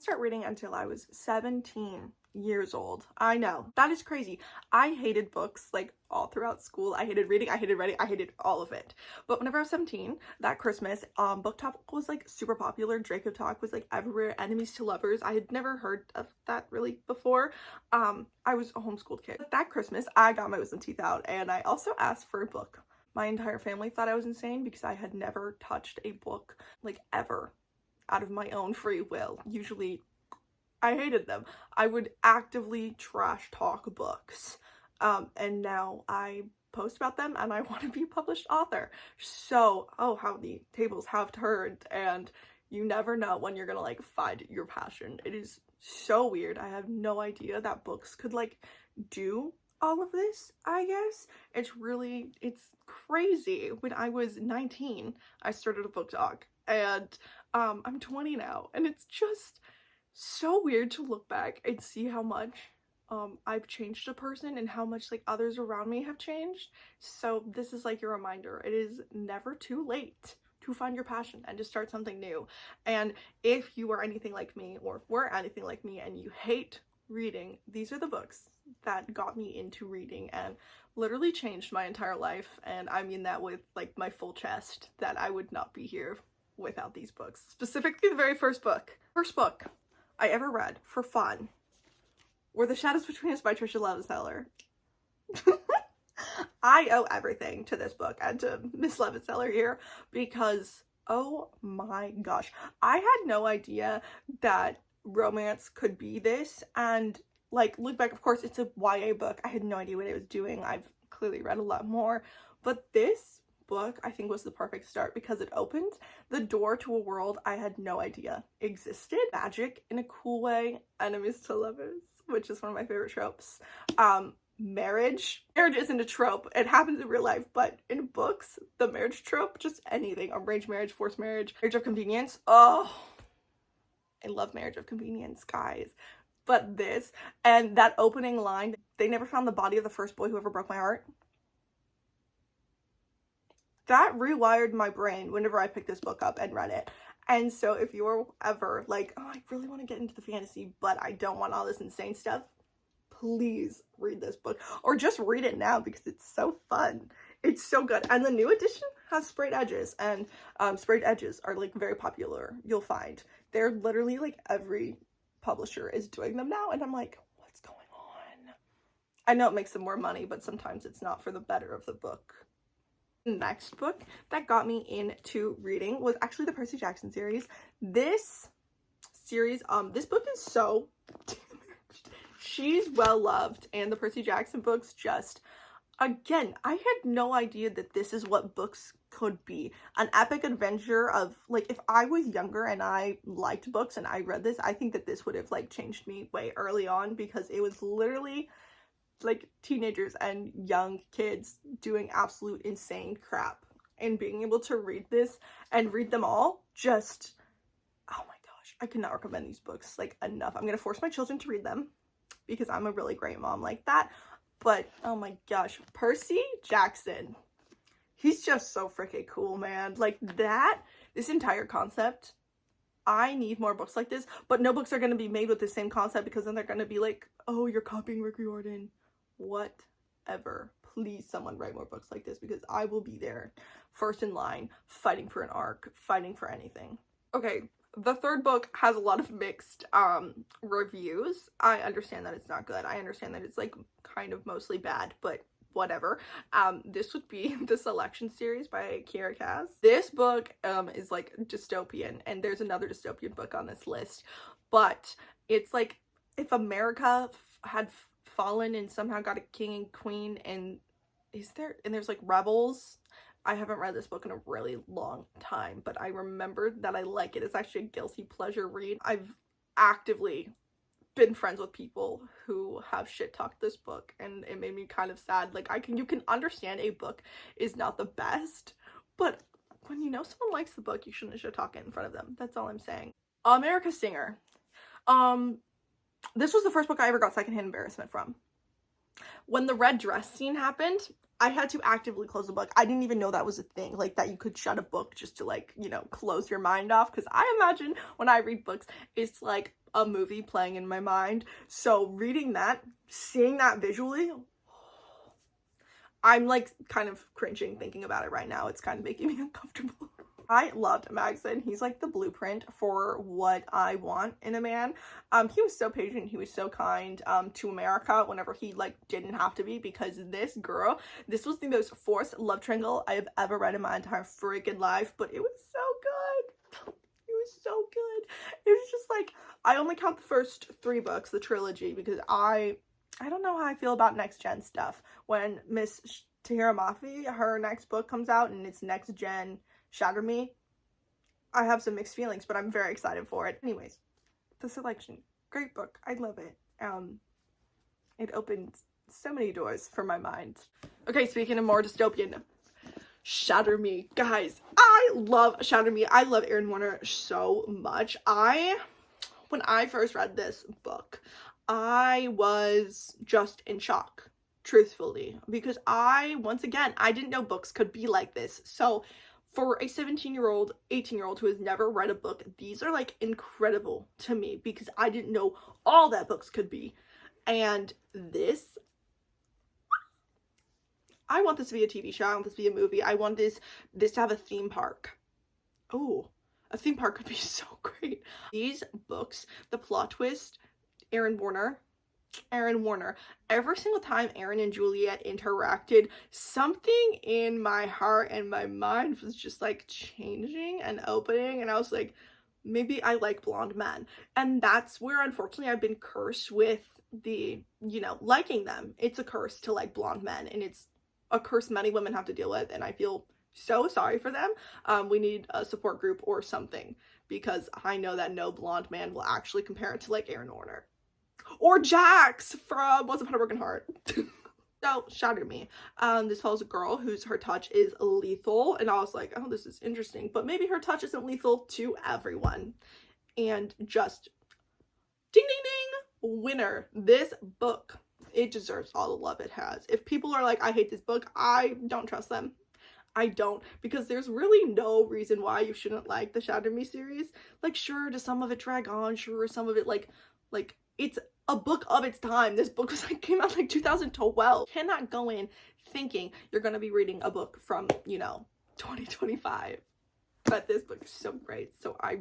Start reading until I was 17 years old. I know, that is crazy. I hated books like all throughout school. I hated reading, I hated writing, I hated all of it. But whenever I was 17, that Christmas, Book Talk was like super popular. Draco Talk was like everywhere. Enemies to Lovers. I had never heard of that really before. I was a homeschooled kid. But that Christmas, I got my wisdom teeth out and I also asked for a book. My entire family thought I was insane because I had never touched a book like ever out of my own free will. Usually I hated them. I would actively trash talk books. And now I post about them and I want to be a published author. So, oh, how the tables have turned, and you never know when you're gonna like find your passion. It is so weird. I have no idea that books could like do all of this, I guess. It's crazy. When I was 19, I started a book talk, and I'm 20 now, and it's just so weird to look back and see how much I've changed a person and how much like others around me have changed. So this is like your reminder. It is never too late to find your passion and to start something new. And if you are anything like me, or were anything like me, and you hate reading, these are the books that got me into reading and literally changed my entire life. And I mean that with like my full chest, that I would not be here without these books. Specifically the very first book I ever read for fun were The Shadows Between Us by Trisha Levenseller. I owe everything to this book and to Miss Levenseller here, because oh my gosh, I had no idea that romance could be this. And like, look back, of course it's a YA book. I had no idea what it was doing. I've clearly read a lot more, but this book I think was the perfect start because it opened the door to a world I had no idea existed. Magic in a cool way, enemies to lovers, which is one of my favorite tropes. Marriage isn't a trope, it happens in real life, but in books, the marriage trope, just anything, arranged marriage, forced marriage, marriage of convenience. Oh, I love Marriage of Convenience, guys. But this, and that opening line, they never found the body of the first boy who ever broke my heart. That rewired my brain whenever I picked this book up and read it. And so if you're ever like, oh, I really want to get into the fantasy, but I don't want all this insane stuff, please read this book, or just read it now because it's so fun. It's so good. And the new edition has sprayed edges, and sprayed edges are like very popular. You'll find they're literally like every publisher is doing them now, and I'm like, what's going on? I know it makes them more money, but sometimes it's not for the better of the book. The next book that got me into reading was actually the Percy Jackson series. This series, this book is so she's well loved, and the Percy Jackson books just, again, I had no idea that this is what books could be. An epic adventure of, like, if I was younger and I liked books and I read this, I think that this would have, like, changed me way early on, because it was literally, like, teenagers and young kids doing absolute insane crap. And being able to read this and read them all, just, oh my gosh, I could not recommend these books, like, enough. I'm gonna force my children to read them, because I'm a really great mom like that. But oh my gosh, Percy Jackson, he's just so freaking cool, man. Like, this entire concept, I need more books like this, but no books are going to be made with the same concept, because then they're going to be like, oh, you're copying Rick Riordan. Whatever. Please, someone write more books like this, because I will be there first in line, fighting for an arc, fighting for anything. Okay, the third book has a lot of mixed reviews. I understand that it's not good. I understand that it's like kind of mostly bad, but whatever. This would be The Selection series by Kiera Cass. This book is like dystopian, and there's another dystopian book on this list, but it's like if America had fallen and somehow got a king and queen, and there's like rebels. I haven't read this book in a really long time, but I remember that I like it. It's actually a guilty pleasure read. I've actively been friends with people who have shit talked this book, and it made me kind of sad. Like, you can understand a book is not the best, but when you know someone likes the book, you shouldn't shit talk it in front of them. That's all I'm saying. America's Singer. This was the first book I ever got secondhand embarrassment from. When the red dress scene happened, I had to actively close the book. I didn't even know that was a thing, like that you could shut a book just to like, you know, close your mind off, because I imagine when I read books, it's like a movie playing in my mind. So reading that, seeing that visually, I'm like kind of cringing thinking about it right now. It's kind of making me uncomfortable. I loved Magson. He's like the blueprint for what I want in a man. He was so patient. He was so kind to America whenever he like didn't have to be, because this girl, this was the most forced love triangle I have ever read in my entire freaking life, but it was so good. It was so good. It was just like, I only count the first 3 books, the trilogy, because I don't know how I feel about next gen stuff. When Miss Tahira Mafi, her next book comes out and it's next gen Shatter Me, I have some mixed feelings, but I'm very excited for it. Anyways, The Selection, great book. I love it. It opened so many doors for my mind. Okay, speaking of more dystopian, Shatter Me. Guys, I love Shatter Me. I love Erin Warner so much. When I first read this book, I was just in shock, truthfully, because once again, I didn't know books could be like this. So for a 17-year-old, 18-year-old who has never read a book, these are like incredible to me, because I didn't know all that books could be. And this, I want this to be a TV show. I want this to be a movie. I want this to have a theme park. Oh, a theme park could be so great. These books, the plot twist, Erin Warner, every single time Erin and Juliet interacted, something in my heart and my mind was just like changing and opening, and I was like, maybe I like blonde men. And that's where unfortunately I've been cursed with the, you know, liking them. It's a curse to like blonde men, and it's a curse many women have to deal with, and I feel so sorry for them. We need a support group or something, because I know that no blonde man will actually compare it to like Erin Warner. Or Jax from Once Upon a Broken Heart. So, Shatter Me. This follows a girl her touch is lethal, and I was like, oh, this is interesting, but maybe her touch isn't lethal to everyone. And just ding ding ding, winner. This book, it deserves all the love it has. If people are like, I hate this book, I don't trust them. I don't, because there's really no reason why you shouldn't like the Shatter Me series. Like, sure, does some of it drag on? Sure, some of it like it's a book of its time. This book was like, came out like 2012. You cannot go in thinking you're gonna be reading a book from, you know, 2025. But this book is so great. So I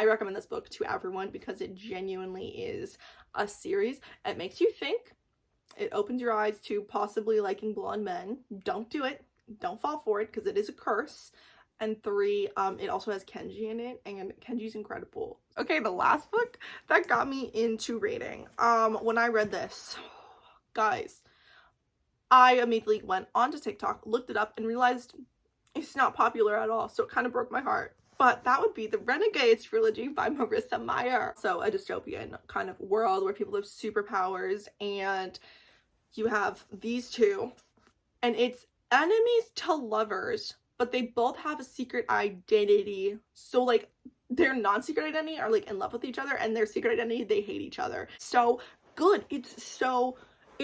recommend this book to everyone, because it genuinely is a series. It makes you think. It opens your eyes to possibly liking blonde men. Don't do it. Don't fall for it, because it is a curse. And 3, it also has Kenji in it, and Kenji's incredible. Okay, the last book that got me into reading, when I read this, guys, I immediately went onto TikTok, looked it up, and realized it's not popular at all, so it kind of broke my heart. But that would be the Renegades trilogy by Marissa Meyer. So a dystopian kind of world where people have superpowers, and you have these two, and it's enemies to lovers, but they both have a secret identity. So like their non-secret identity are like in love with each other, and their secret identity, they hate each other. So good. It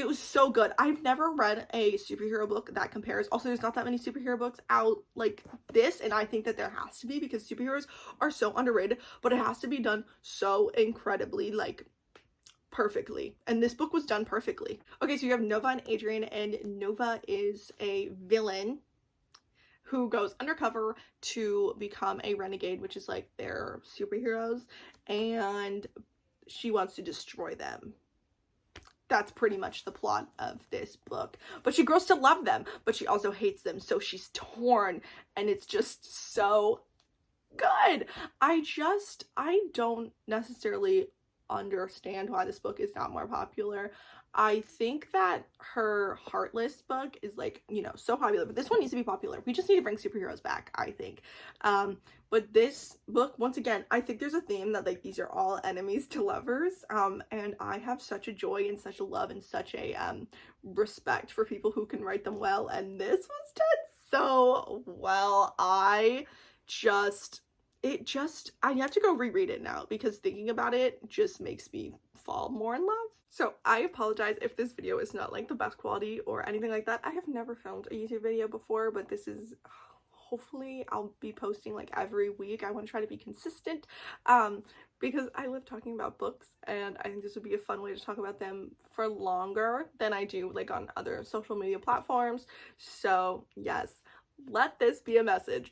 was so good. I've never read a superhero book that compares. Also, there's not that many superhero books out like this, and I think that there has to be, because superheroes are so underrated, but it has to be done so incredibly, like, perfectly, and this book was done perfectly. Okay, so you have Nova and Adrian, and Nova is a villain who goes undercover to become a renegade, which is like their superheroes, and she wants to destroy them. That's pretty much the plot of this book. But she grows to love them, but she also hates them, so she's torn, and it's just so good. I don't necessarily understand why this book is not more popular. I think that her Heartless book is like, you know, so popular, but this one needs to be popular. We just need to bring superheroes back, I think. But this book, once again, I think there's a theme that like these are all enemies to lovers, and I have such a joy and such a love and such a respect for people who can write them well, and this was done so well. I have to go reread it now, because thinking about it just makes me fall more in love. So I apologize if this video is not like the best quality or anything like that. I have never filmed a YouTube video before, but this is, hopefully I'll be posting like every week. I want to try to be consistent because I love talking about books, and I think this would be a fun way to talk about them for longer than I do like on other social media platforms. So yes, let this be a message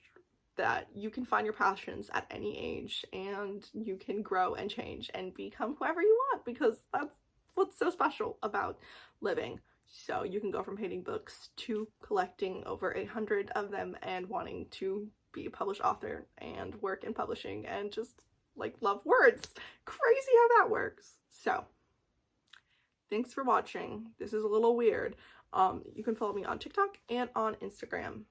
that you can find your passions at any age, and you can grow and change and become whoever you want, because that's what's so special about living. So you can go from hating books to collecting over 800 of them and wanting to be a published author and work in publishing and just like love words. Crazy how that works. So thanks for watching. This is a little weird. You can follow me on TikTok and on Instagram.